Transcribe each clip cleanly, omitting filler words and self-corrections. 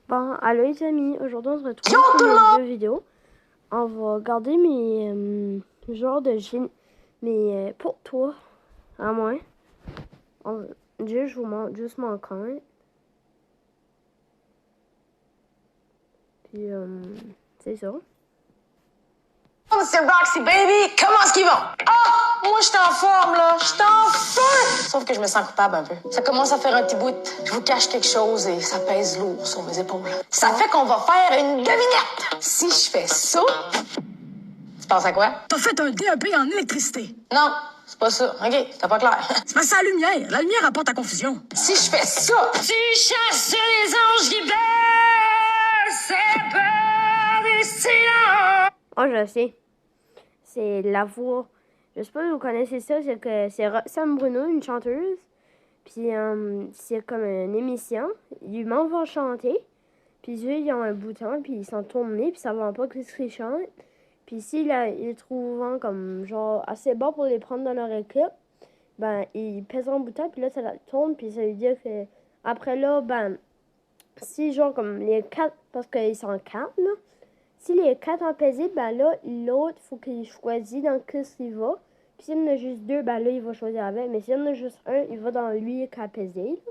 Bon, allô les amis, aujourd'hui on se retrouve pour une nouvelle vidéo. On va regarder mes genres de génie. Mais pour toi, à moi, je vous montre juste mon compte. Puis c'est ça. C'est Roxy Baby, comment est-ce qu'ils vont? Ah, moi je suis en forme là, je suis en feu! Sauf que je me sens coupable un peu. Ça commence à faire un petit bout, je vous cache quelque chose et ça pèse lourd sur mes épaules. Ça fait qu'on va faire une devinette! Si je fais ça, tu penses à quoi? T'as fait un DEP en électricité. Non, c'est pas ça, ok, c'est pas clair. C'est parce que c'est la lumière apporte à confusion. Si je fais ça, Tu chasses les anges qui baissent, c'est peur du silence. Oh, je sais. C'est la voix. Je sais pas si vous connaissez ça, c'est que c'est Roxane Bruno, une chanteuse. Puis c'est comme une émission. Ils m'envoient chanter. Puis eux, ils ont un bouton, puis ils sont tournés, puis ça va pas qu'est-ce qu'ils chantent. Puis s'ils les trouvent comme genre assez bons pour les prendre dans leur équipe, ben ils pèsent un bouton, puis là ça la tourne, puis ça veut dire que après là, ben si genre comme les 4, parce qu'ils sont 4 là, si les 4 ont pesé, ben là l'autre faut qu'il choisisse dans qu'est-ce qu'il va. Puis s'il y en a juste 2, ben là il va choisir avec. Mais s'il y en a juste un, il va dans lui qui a pesé,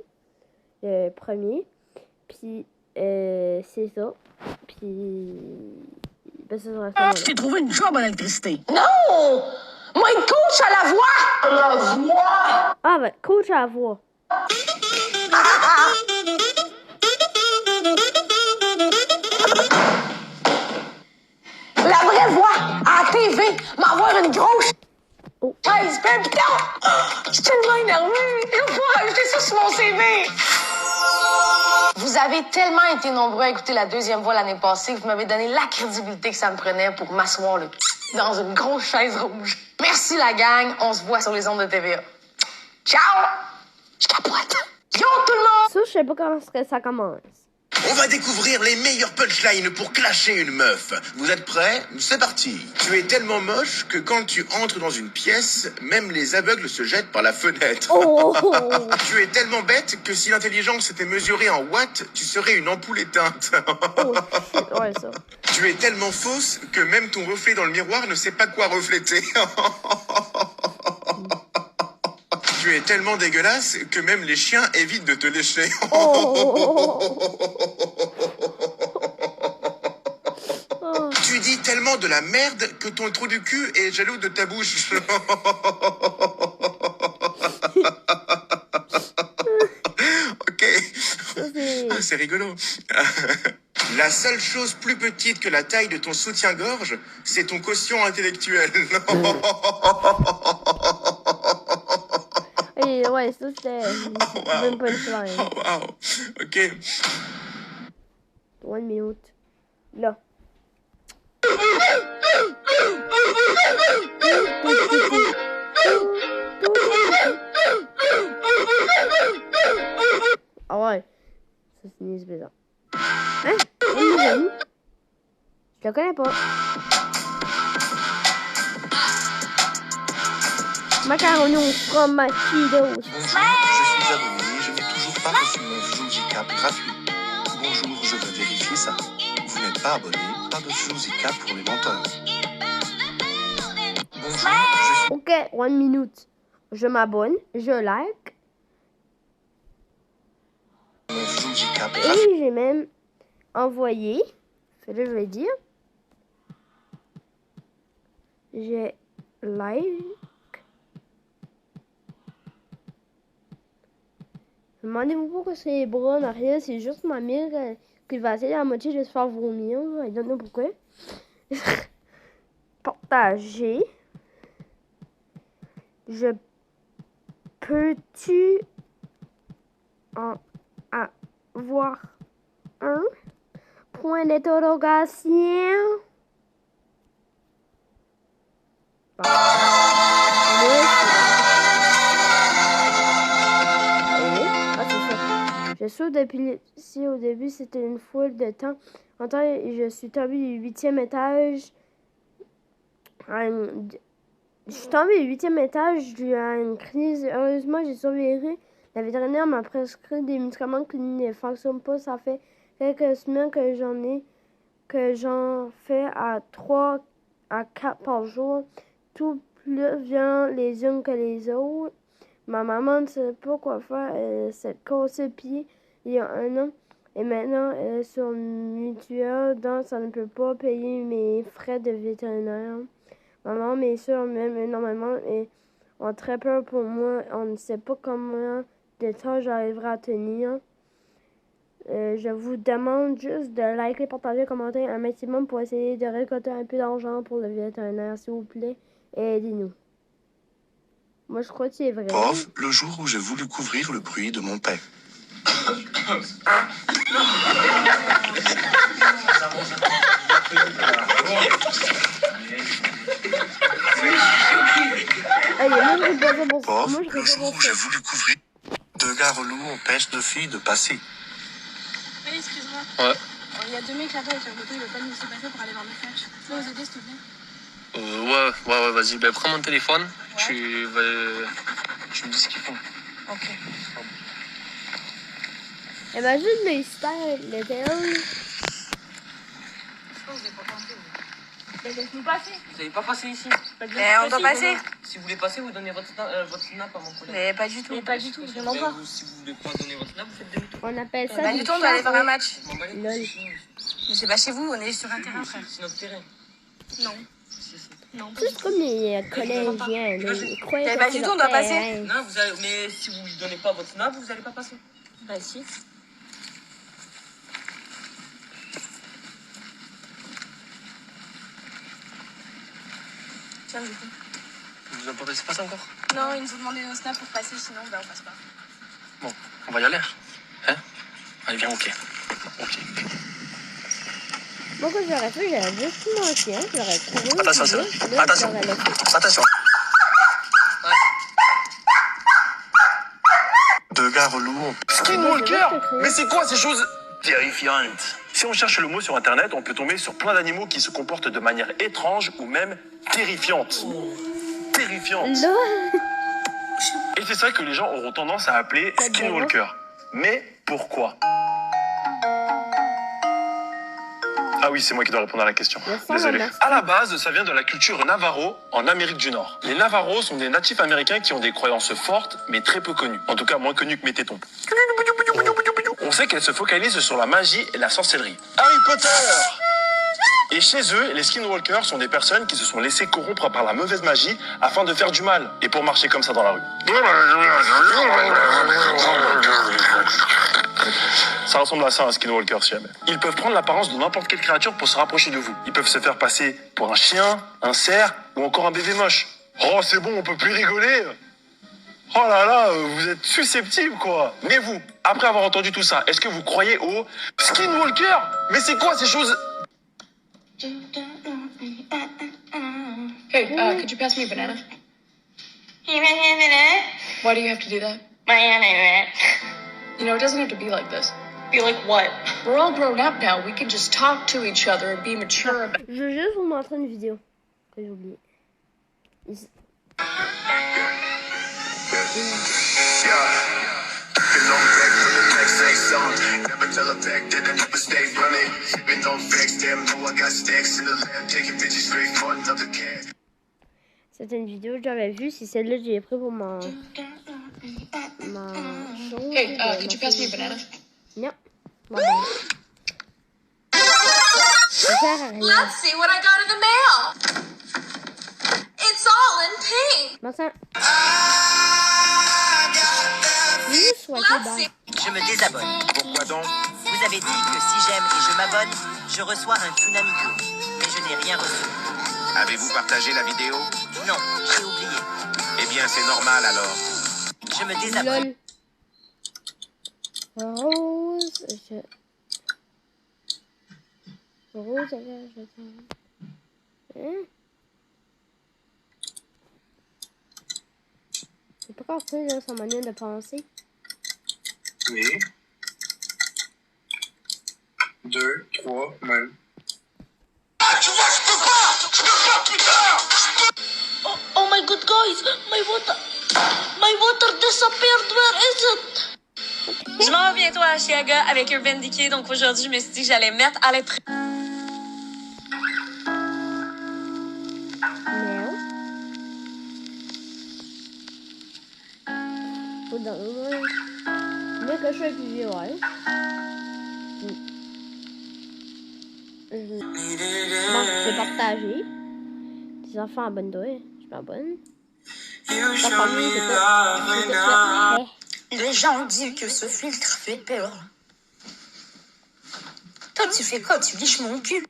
là, le premier. Puis c'est ça. Puis ben, ça sera ça. Je t'ai trouvé une job en électricité. non! Moi, une coach à la voix! La voix! Ah ben, coach à la voix. La vraie voix à la TV, m'avoir une grosse Oh. chaise, ben putain! Je suis tellement énervée! Il faut rajouter ça sur mon CV! Vous avez tellement été nombreux à écouter la deuxième voix l'année passée que vous m'avez donné la crédibilité que ça me prenait pour m'asseoir dans une grosse chaise rouge. Merci la gang, on se voit sur les ondes de TVA. Ciao! Je capote! Yo tout le monde! Ça, je sais pas comment ça commence. On va découvrir les meilleures punchlines pour clasher une meuf. Vous êtes prêts? C'est parti. Tu es tellement moche que quand tu entres dans une pièce, même les aveugles se jettent par la fenêtre. Oh. Tu es tellement bête que si l'intelligence était mesurée en watts, tu serais une ampoule éteinte. Oh, shit. Ouais, ça. Tu es tellement fausse que même ton reflet dans le miroir ne sait pas quoi refléter. Tu es tellement dégueulasse que même les chiens évitent de te lécher. Oh. Tu dis tellement de la merde que ton trou du cul est jaloux de ta bouche. Ok. C'est rigolo. La seule chose plus petite que la taille de ton soutien-gorge, c'est ton quotient intellectuel. Et ouais, ça c'était une punchline. Oh, wow. Ok. 1 minute. Là. Ah ouais. Ça c'est une bizarre. Hein? Je le connais pas. Macaroni au fromage Cheetos. Bonjour, je suis abonné, je n'ai toujours pas reçu mon Fusica gratuit. Bonjour, je veux vérifier ça. Vous n'êtes pas abonné, pas de Fusica pour les menteurs. Bonjour, je suis... Ok, 1 minute. Je m'abonne, je like. Mon Fusica gratuit. Et j'ai même envoyé. C'est là je vais dire. J'ai like. Demandez-vous pourquoi c'est les bras en arrière, c'est juste ma mère qui va essayer à la moitié de se faire vomir. Je don't know pourquoi. Partager. Je peux-tu en avoir un point d'interrogation? Bon. Je saute depuis ici au début, c'était une foule de temps. En temps, je suis tombée du 8e étage. Je suis tombée du 8e étage dû à une crise. Heureusement, j'ai survécu. La vétérinaire m'a prescrit des médicaments qui ne fonctionnent pas. Ça fait quelques semaines que j'en fais à 3 à 4 par jour, tout plus violents les unes que les autres. Ma maman ne sait pas quoi faire. Elle s'est cassé le pied il y a 1 an. Et maintenant, elle est sur une mutuelle, donc ça ne peut pas payer mes frais de vétérinaire. Maman, mes soeurs m'aiment énormément et ont très peur pour moi. On ne sait pas combien de temps j'arriverai à tenir. Je vous demande juste de liker, partager, commenter un maximum pour essayer de récolter un peu d'argent pour le vétérinaire, s'il vous plaît, et aidez-nous. Moi, je crois que c'est vrai. Pauvre, le jour où j'ai voulu couvrir le bruit de mon père. Pauvre, le jour où j'ai voulu couvrir. 2 gars relous empêchent 2 filles de passer. Oui, excuse-moi. Ouais. Il y a 2 mecs là-bas avec un moto, il veut pas nous laisser passer pour aller voir le flash. Tu peux nous aider, s'il te plaît? Ouais, vas-y. Ben, prends mon téléphone. Ouais. Tu me dis ce qu'ils font. Ok. Imagine les stars, le théâtre. Laisse-nous passer. Vous n'allez pas passer ici. On doit passer. Si vous voulez passer, vous donnez votre snap à mon collègue. Mais pas du tout. Pas du tout, vraiment pas. Si vous voulez pas donner votre snap, vous faites demi-tour. On appelle ça Pas du tout, on doit aller voir un match. Lol. Mais c'est pas chez vous, on est sur un terrain, frère. C'est notre terrain. Non. Non, pas du C'est tout. comme les collégiens. Là. Ils croient Mais que pas c'est du tout, leur on doit passer. terrain. Non, mais si vous ne donnez pas votre snap, vous n'allez pas passer. Bah si. Tiens, du coup. Vous n'avez pas passé pas encore? Non, ils nous ont demandé nos snaps pour passer, sinon bah, on passe pas. Bon, on va y aller. Hein? Allez, viens, ok. Ok. Moi, quand j'aurais fait, j'aurais juste tout menti. J'aurais trouvé une Attention, vidéo, là, attention. j'aurais laissé. Attention. 2 gars relous. Skinwalker! Mais c'est quoi ces choses terrifiantes? Si on cherche le mot sur internet, on peut tomber sur plein d'animaux qui se comportent de manière étrange ou même terrifiante. Terrifiante. Là, Et c'est ça que les gens auront tendance à appeler Skinwalker. Mais pourquoi? Ah oui, c'est moi qui dois répondre à la question. Désolé. À la base, ça vient de la culture Navarro en Amérique du Nord. Les Navarros sont des natifs américains qui ont des croyances fortes, mais très peu connues. En tout cas, moins connues que mes tétons. On sait qu'elles se focalisent sur la magie et la sorcellerie. Harry Potter! Et chez eux, les skinwalkers sont des personnes qui se sont laissées corrompre par la mauvaise magie afin de faire du mal et pour marcher comme ça dans la rue. Ça ressemble à ça, un skinwalker, si jamais. Ils peuvent prendre l'apparence de n'importe quelle créature pour se rapprocher de vous. Ils peuvent se faire passer pour un chien, un cerf ou encore un bébé moche. Oh, c'est bon, on peut plus rigoler. Oh là là, vous êtes susceptibles, quoi. Mais vous, après avoir entendu tout ça, est-ce que vous croyez au skinwalker? Mais c'est quoi ces choses? Hey, could you pass me a banana? Why do you have to do that? You know, it doesn't have to be like this. Be like what? We're all grown up now. We can just talk to each other and be mature about je veux juste vous montrer une vidéo que j'ai oubliée. Ici. C'était une vidéo que j'avais vue. C'est celle-là que j'ai pris pour ma chose. Hey, could you pass me a banana? Non. Bon, ben. Ça sert à rien. Let's see what I got in the mail. It's all in pink. Bon sang. Oui, soit bas. Je me désabonne. Pourquoi donc? Vous avez dit que si j'aime et je m'abonne, je reçois un tsunami d'eau. Mais je n'ai rien reçu. Avez-vous partagé la vidéo? Non, j'ai oublié. Eh bien, c'est normal alors. Je me désabonne. LOL. Rose. Rose, hein? C'est pas compris, là, sa manière de penser. Oui. 2, 3, même. Oh my god, guys, my water disappeared. Where is it? Je m'en vais bientôt à Chiaga avec Urban Decay, donc aujourd'hui, je me suis dit que j'allais mettre à l'épreuve. Faut dans le monde. Dès que je fais plus vieux, ouais. Je vais partager. Des enfants abonne-toi. Je suis pas bonne. Les gens disent que ce filtre fait peur. Toi, tu fais quoi? Tu liches mon cul.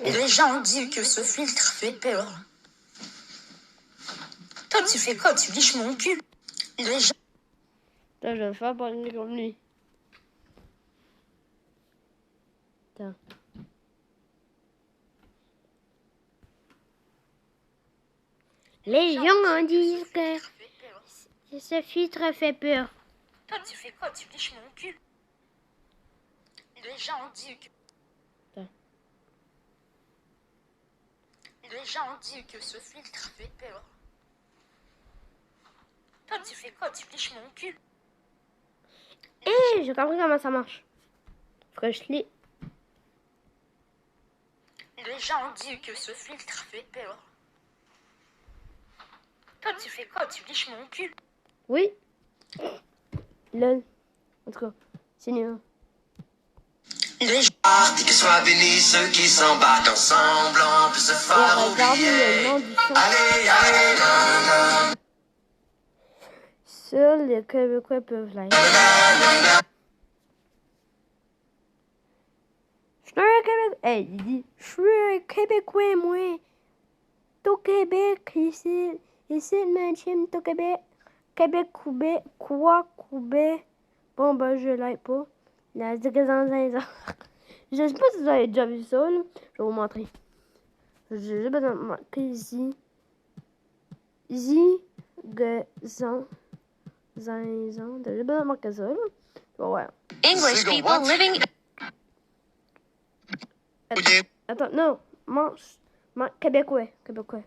Les gens disent que ce filtre fait peur. Toi, tu fais quoi? Tu liches mon cul. Les gens... Là, je vais faire parler comme lui. Attends. Les gens disent que ce filtre fait peur. Toi, tu fais quoi? Tu liches mon cul. Les gens disent que... Les gens disent que ce filtre fait peur. Toi, tu fais quoi? Tu liches mon cul. Eh, j'ai compris comment ça marche. Faut que je lis. Les gens disent que ce filtre fait peur. Toi, tu fais quoi? Tu liches mon cul. Oui. Lol. En tout cas, c'est nul. Les gens que soient bénis ceux qui s'embarquent ensemble, on peut se faire oublier. Allez, allez, non, non. Seuls les Québécois peuvent l'être. Je suis un Québécois. Hey, il dit, je suis un Québécois, moi. Au Québec, ici. Ici, le maintien, au Québec. Québec, Québec, quoi, Québec. Bon, ben, je l'aide pas. La zigazanzazan. Je sais pas si vous avez déjà vu ça, là. Je vais vous montrer. J'ai besoin de marquer ici. Zigazan. Zazan. J'ai besoin de marquer ça, là. Ouais. English people living... Attends, non. Québécois. Québécois.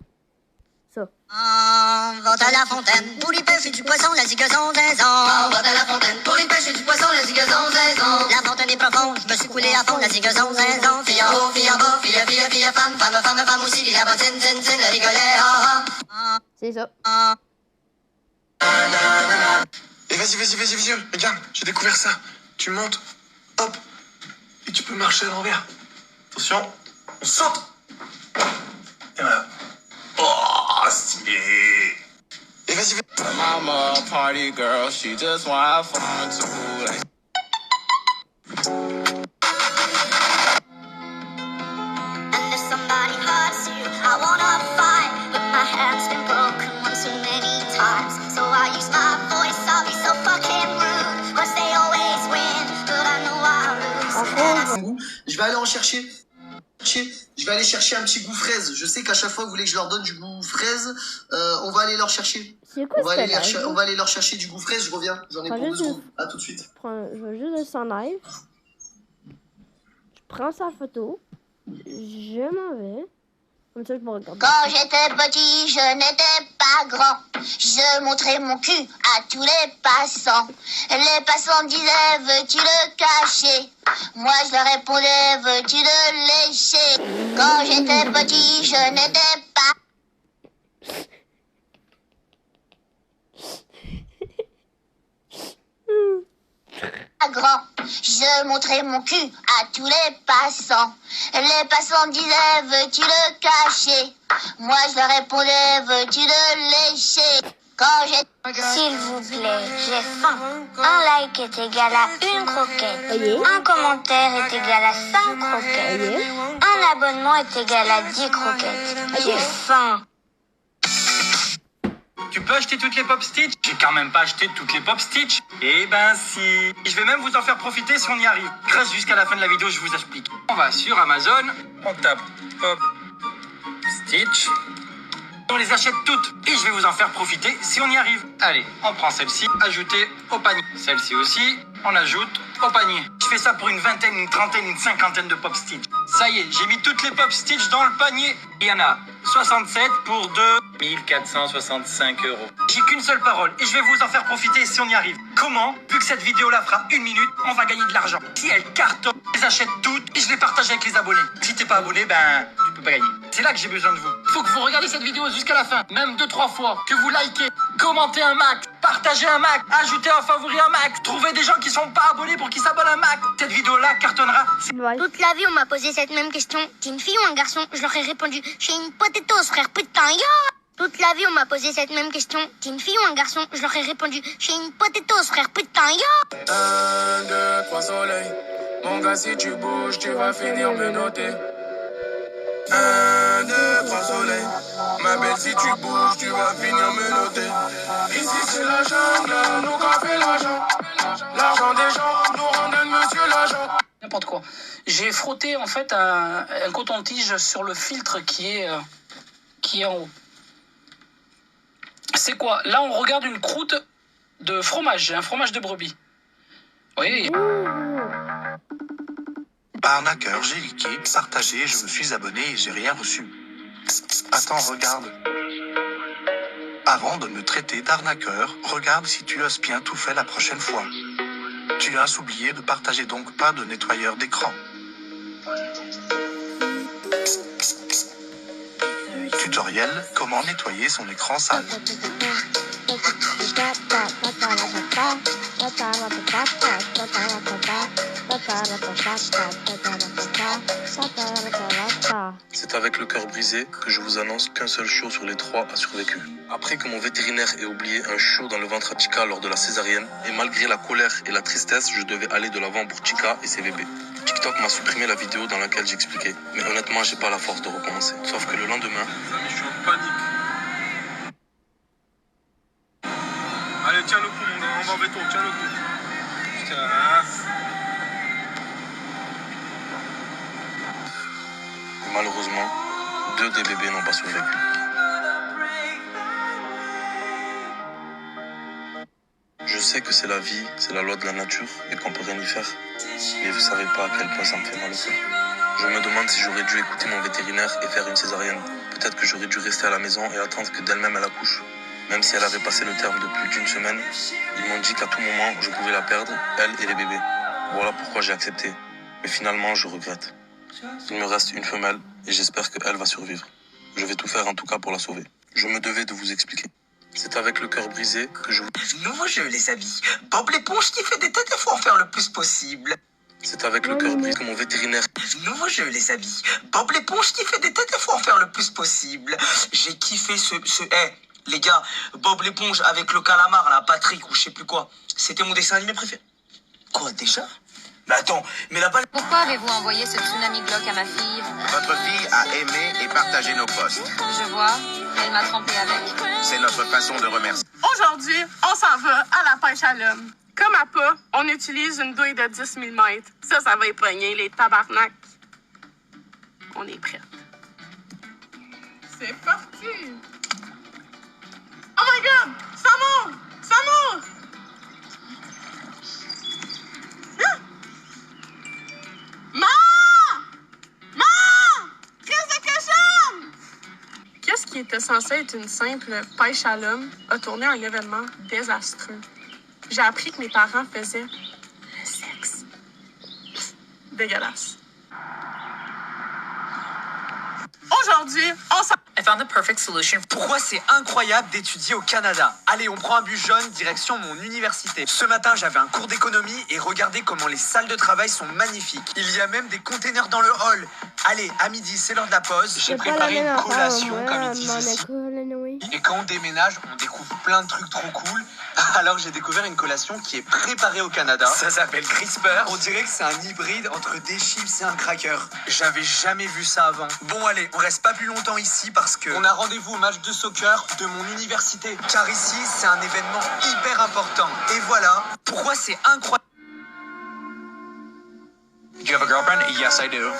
Ça. Va à la fontaine pour y pêcher du poisson, la zigazon zinzon. Va à la fontaine pour y pêcher du poisson, la zigazon zinzon. La fontaine est profonde, je me suis coulé à fond, la zigazon zinzon. Fille en haut, fille en bas, fille, fille, fille, femme, femme, femme, femme aussi, la bottine, zin, zin, le rigolet, ah, ah. C'est ça. Et vas-y, regarde, j'ai découvert ça. Tu montes, hop, et tu peux marcher à l'envers. Attention, on saute. Et voilà. Oh, stylé. Et vas-y. Mama, party girl, she just wanna have fun too. And if somebody hurts you, I wanna fight, but my hand's been broken one too many times. So I use my voice, I'll be so fucking rude. Cause they always win, but I know I lose. Je vais aller en chercher. Je vais aller chercher un petit goût fraise. Je sais qu'à chaque fois, vous voulez que je leur donne du goût fraise. On va aller leur chercher. C'est quoi on va aller leur chercher du goût fraise. Je reviens. J'en ai pour 2 secondes. À tout de suite. Je vais juste le s'en live. Je prends sa photo. Je m'en vais. Comme ça, je me regarde. Quand j'étais petit, je n'étais pas grand. Je montrais mon cul à tous les passants. Les passants disaient, veux-tu le cacher? Moi, je leur répondais, veux-tu le lécher? Quand j'étais petit, je n'étais pas grand. Je montrais mon cul à tous les passants. Les passants disaient, veux-tu le cacher? Moi, je leur répondais, veux-tu le lécher? Quand j'ai... S'il vous plaît, j'ai faim. Un like est égal à une croquette. Un commentaire est égal à 5 croquettes. Un abonnement est égal à 10 croquettes. J'ai faim. Tu peux acheter toutes les Pop Stitch? J'ai quand même pas acheté toutes les Pop Stitch. Eh ben si. Je vais même vous en faire profiter si on y arrive. Reste jusqu'à la fin de la vidéo, je vous explique. On va sur Amazon, on tape Pop Stitch. On les achète toutes et je vais vous en faire profiter si on y arrive. Allez, on prend celle-ci, ajouter au panier. Celle-ci aussi. on ajoute au panier. Je fais ça pour une vingtaine, une trentaine, une cinquantaine de pop stitch. Ça y est, j'ai mis toutes les pop stitch dans le panier. Il y en a 67 pour 2465 €. J'ai qu'une seule parole et je vais vous en faire profiter si on y arrive. Comment? Vu que cette vidéo-là fera 1 minute, on va gagner de l'argent. Si elle cartonne, je les achète toutes et je les partage avec les abonnés. Si t'es pas abonné, ben, tu peux pas gagner. C'est là que j'ai besoin de vous. Faut que vous regardiez cette vidéo jusqu'à la fin, même 2-3 fois, que vous likez, commentez un max, partagez un max, ajoutez un favori un max, trouvez des gens qui sont pas abonnés pour qu'ils s'abonnent un max. Cette vidéo-là cartonnera. Toute la vie, on m'a posé cette même question. T'es une fille ou un garçon? Je leur ai répondu, je suis une potatoes, frère, putain, yo! Toute la vie, on m'a posé cette même question. T'es une fille ou un garçon? Je leur ai répondu, je suis une potatoes, frère, putain, yo! 1, 2, 3 soleils. Mon gars, si tu bouges, tu vas finir me noter. 1, 2, 3 soleils. Ma belle, si tu bouges, tu vas finir me noter. Ici, c'est la jungle, nous qu'a fait l'argent. L'argent des gens nous rendent monsieur l'agent. N'importe quoi. J'ai frotté en fait un coton-tige sur le filtre qui est en haut. C'est quoi? Là, on regarde une croûte de fromage, un fromage de brebis. Oui. Arnaqueur, j'ai liké, partagé, je me suis abonné et j'ai rien reçu. Attends, regarde. Avant de me traiter d'arnaqueur, regarde si tu as bien tout fait la prochaine fois. Tu as oublié de partager, donc pas de nettoyeur d'écran. Tutoriel, comment nettoyer son écran sale. C'est avec le cœur brisé que je vous annonce qu'un seul chiot sur les 3 a survécu. Après que mon vétérinaire ait oublié un chiot dans le ventre à Chica lors de la césarienne, et malgré la colère et la tristesse, je devais aller de l'avant pour Chica et ses bébés. TikTok m'a supprimé la vidéo dans laquelle j'expliquais, mais honnêtement, j'ai pas la force de recommencer. Sauf que le lendemain... Je suis en panique. Allez, tiens le coup, mon gars, on va en béton, tiens le coup. Putain. Malheureusement, 2 des bébés n'ont pas survécu. Je sais que c'est la vie, c'est la loi de la nature et qu'on peut rien y faire. Mais vous savez pas à quel point ça me fait mal au cœur. Je me demande si j'aurais dû écouter mon vétérinaire et faire une césarienne. Peut-être que j'aurais dû rester à la maison et attendre que d'elle-même elle accouche. Même si elle avait passé le terme de plus d'1 semaine, ils m'ont dit qu'à tout moment, je pouvais la perdre, elle et les bébés. Voilà pourquoi j'ai accepté. Mais finalement, je regrette. Il me reste une femelle et j'espère qu'elle va survivre. Je vais tout faire en tout cas pour la sauver. Je me devais de vous expliquer. C'est avec le cœur brisé que je vous... Nouveau jeu, les amis. Bob l'éponge qui fait des têtes, il faut en faire le plus possible. C'est avec le cœur brisé que mon vétérinaire... Nouveau jeu, les amis. Bob l'éponge qui fait des têtes, il faut en faire le plus possible. J'ai kiffé ce... les gars, Bob l'éponge avec le calamar, là, Patrick ou je sais plus quoi. C'était mon dessin animé préféré. Quoi, déjà? Mais attends, mais là-bas... Pourquoi avez-vous envoyé ce tsunami Glock à ma fille? Votre fille a aimé et partagé nos posts. Je vois, elle m'a trompé avec. C'est notre façon de remercier. Aujourd'hui, on s'en va à la pêche à l'homme. Comme à pas, on utilise une douille de 10 000 mètres. Ça va époigner les tabarnaks. On est prêts. C'est parti! Oh my god! Ça monte! Ça monte! Hein? Qu'est-ce que j'aime? Qu'est-ce qui était censé être une simple pêche à l'homme a tourné en événement désastreux. J'ai appris que mes parents faisaient le sexe. Dégueulasse. Aujourd'hui, on s'en... I found the perfect solution. Pourquoi c'est incroyable d'étudier au Canada? Allez, on prend un bus jaune, direction mon université. Ce matin, j'avais un cours d'économie et regardez comment les salles de travail sont magnifiques. Il y a même des containers dans le hall. Allez, à midi, c'est l'heure de la pause. J'ai préparé une collation, comme ils disent ici. Et quand on déménage, on découvre plein de trucs trop cool. Alors j'ai découvert une collation qui est préparée au Canada. Ça s'appelle CRISPR. On dirait que c'est un hybride entre des chips et un cracker. J'avais jamais vu ça avant. Bon allez, on reste pas plus longtemps ici parce que on a rendez-vous au match de soccer de mon université. Car ici, c'est un événement hyper important. Et voilà pourquoi c'est incroyable. Do you have a girlfriend? Yes, I do.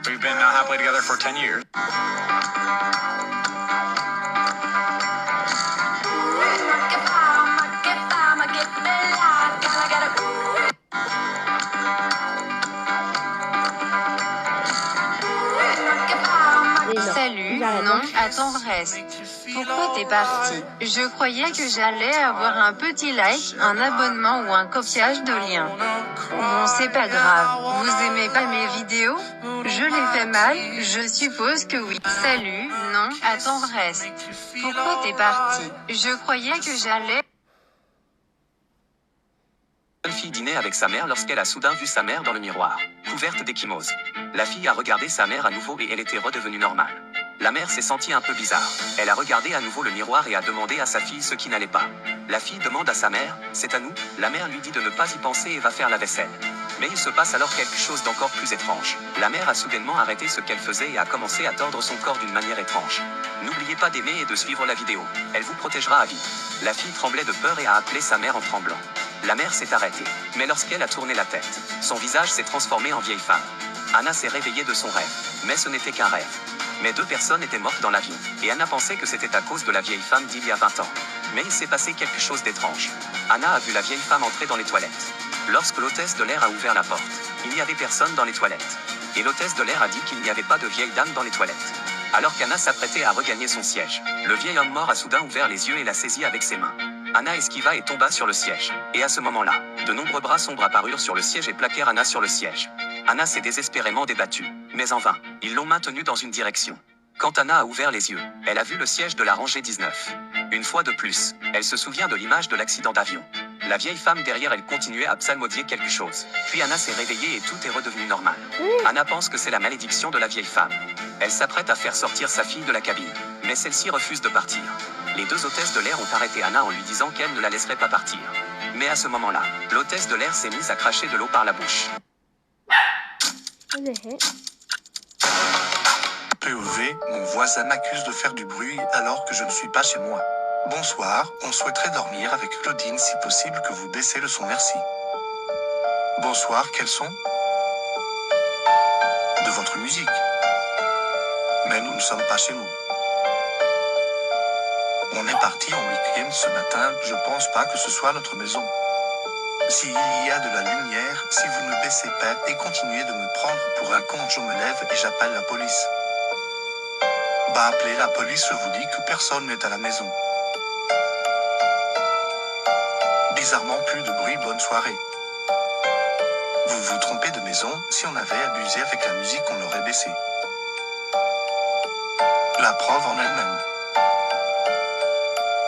We've been happily together for 10 years. puis j'arrête là. Non, attends, reste. Pourquoi t'es parti? Je croyais que j'allais avoir un petit like, un abonnement ou un copiage de lien. Bon, c'est pas grave. Vous aimez pas mes vidéos? Je les fais mal? Je suppose que oui. Salut, non, attends, reste. Pourquoi t'es parti? Je croyais que j'allais... La jeune fille dînait avec sa mère lorsqu'elle a soudain vu sa mère dans le miroir, couverte d'échymose. La fille a regardé sa mère à nouveau et elle était redevenue normale. La mère s'est sentie un peu bizarre. Elle a regardé à nouveau le miroir et a demandé à sa fille ce qui n'allait pas. La fille demande à sa mère, c'est à nous? La mère lui dit de ne pas y penser et va faire la vaisselle. Mais il se passe alors quelque chose d'encore plus étrange. La mère a soudainement arrêté ce qu'elle faisait et a commencé à tordre son corps d'une manière étrange. N'oubliez pas d'aimer et de suivre la vidéo. Elle vous protégera à vie. La fille tremblait de peur et a appelé sa mère en tremblant. La mère s'est arrêtée. Mais lorsqu'elle a tourné la tête, son visage s'est transformé en vieille femme. Anna s'est réveillée de son rêve. Mais ce n'était qu'un rêve. Mais 2 personnes étaient mortes dans l'avion. Et Anna pensait que c'était à cause de la vieille femme d'il y a 20 ans. Mais il s'est passé quelque chose d'étrange. Anna a vu la vieille femme entrer dans les toilettes. Lorsque l'hôtesse de l'air a ouvert la porte, il n'y avait personne dans les toilettes. Et l'hôtesse de l'air a dit qu'il n'y avait pas de vieille dame dans les toilettes. Alors qu'Anna s'apprêtait à regagner son siège, le vieil homme mort a soudain ouvert les yeux et l'a saisi avec ses mains. Anna esquiva et tomba sur le siège. Et à ce moment-là, de nombreux bras sombres apparurent sur le siège et plaquèrent Anna sur le siège. Anna s'est désespérément débattue, mais en vain. Ils l'ont maintenue dans une direction. Quand Anna a ouvert les yeux, elle a vu le siège de la rangée 19. Une fois de plus, elle se souvient de l'image de l'accident d'avion. La vieille femme derrière elle continuait à psalmodier quelque chose. Puis Anna s'est réveillée et tout est redevenu normal. Anna pense que c'est la malédiction de la vieille femme. Elle s'apprête à faire sortir sa fille de la cabine. Mais celle-ci refuse de partir. Les 2 hôtesses de l'air ont arrêté Anna en lui disant qu'elle ne la laisserait pas partir. Mais à ce moment-là, l'hôtesse de l'air s'est mise à cracher de l'eau par la bouche. POV, mon voisin m'accuse de faire du bruit alors que je ne suis pas chez moi. Bonsoir, on souhaiterait dormir avec Claudine, si possible que vous baissez le son, merci. Bonsoir, quel son? De votre musique. Mais nous ne sommes pas chez nous. On est parti en week-end ce matin, je pense pas que ce soit notre maison. S'il y a de la lumière, si vous ne baissez pas et continuez de me prendre pour un con, je me lève et j'appelle la police. Bah appelez la police, je vous dis que personne n'est à la maison. Bizarrement plus de bruit, bonne soirée. Vous vous trompez de maison, si on avait abusé avec la musique on l'aurait baissé. La preuve en elle-même.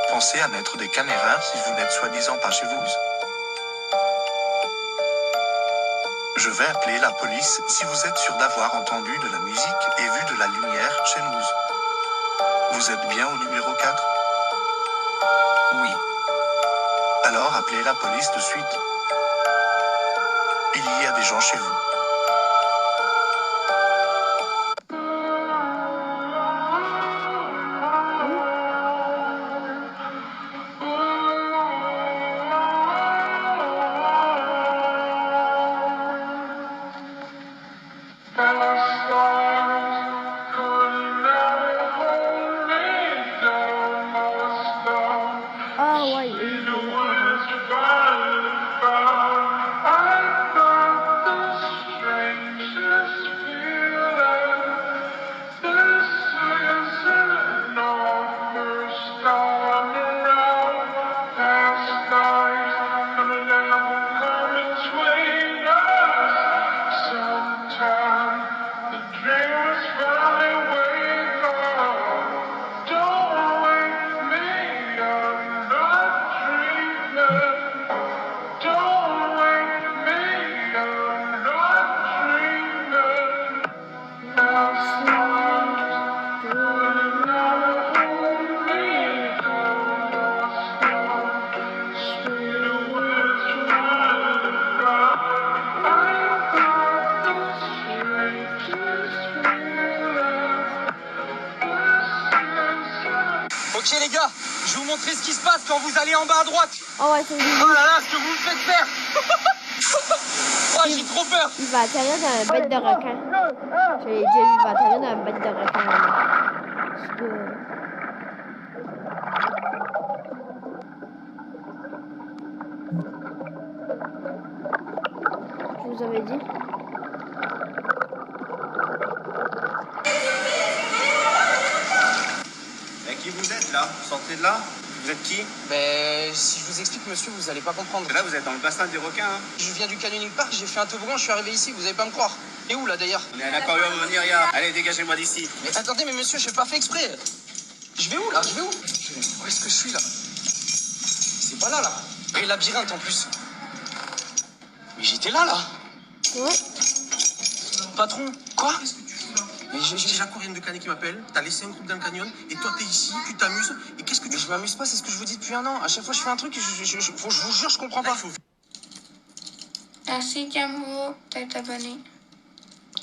Pensez à mettre des caméras si vous n'êtes soi-disant pas chez vous. Je vais appeler la police si vous êtes sûr d'avoir entendu de la musique et vu de la lumière chez nous. Vous êtes bien au numéro 4? Oui. Alors appelez la police de suite. Il y a des gens chez vous. Ok les gars, je vais vous montrer ce qui se passe quand vous allez en bas à droite. Oh ouais, c'est oh là là, ce que vous me faites faire. Oh, j'ai trop peur. Il va atterrir dans un bête de requin. Je l'ai déjà vu, il va atterrir dans un bête de requin. Je vous avais dit. Là, sortez de là. Vous êtes qui? Mais si je vous explique, monsieur, vous allez pas comprendre. Là, vous êtes dans le bassin des requins. Hein. Je viens du Canyoning Park, j'ai fait un toboggan, je suis arrivé ici, vous allez pas me croire. Et où là d'ailleurs? On est à l'aquarium Oniria. Allez, dégagez-moi d'ici. Mais attendez, mais monsieur, j'ai pas fait exprès. Je vais où là? Où est-ce que je suis là? C'est pas là. Et labyrinthe en plus. Mais j'étais là. Ouais. Patron, quoi? Mais j'ai la coréenne de Canet qui m'appelle, t'as laissé un groupe dans le canyon, et toi t'es ici, tu t'amuses, et qu'est-ce que tu... Mais je m'amuse pas, c'est ce que je vous dis depuis un an. À chaque fois je fais un truc, je vous jure, je comprends pas. Merci Camaro d'être abonné.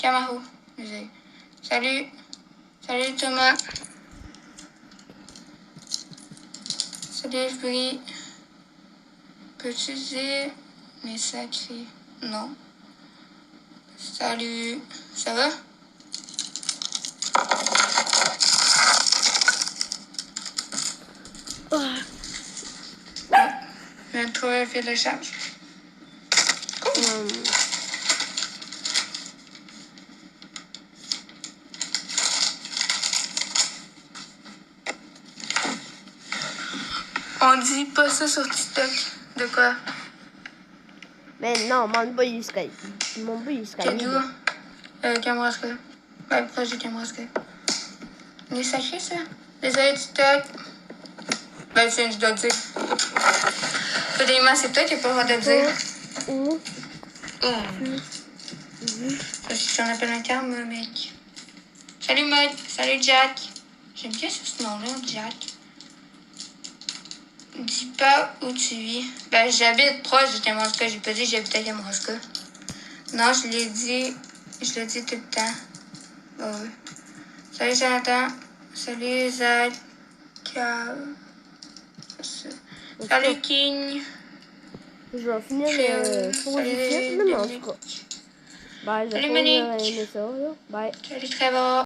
Camaro, désolé. Salut Thomas. Salut Esprit. Peux-tu dire mes sacrés? Non. Salut. Ça va? Je viens de trouver un fil de charge. On dit pas ça sur TikTok. De quoi? Mais non, mon boy il Skype. Mon boy il Skype. T'es d'où? Kamouraska. Ouais, proche de Kamouraska. On est sacré ça? Désolé TikTok. Ben tiens, je dois te dire. Finalement, c'est toi qui n'as pas le droit de dire. Parce que j'en appelle un karma, mec. Salut Mike, salut Jack. J'aime bien ce nom-là, Jack. Dis pas où tu vis. Ben, j'habite proche de Kamouraska. J'ai pas dit que j'habitais à Kamouraska. Non, je l'ai dit tout le temps. Bah oui. Salut Jonathan. Salut Zach. Salut King. Je vais finir le tour du film, mais en tout cas. Bye, j'espère que vous avez aimé ça, là. Bye. Salut Trevor.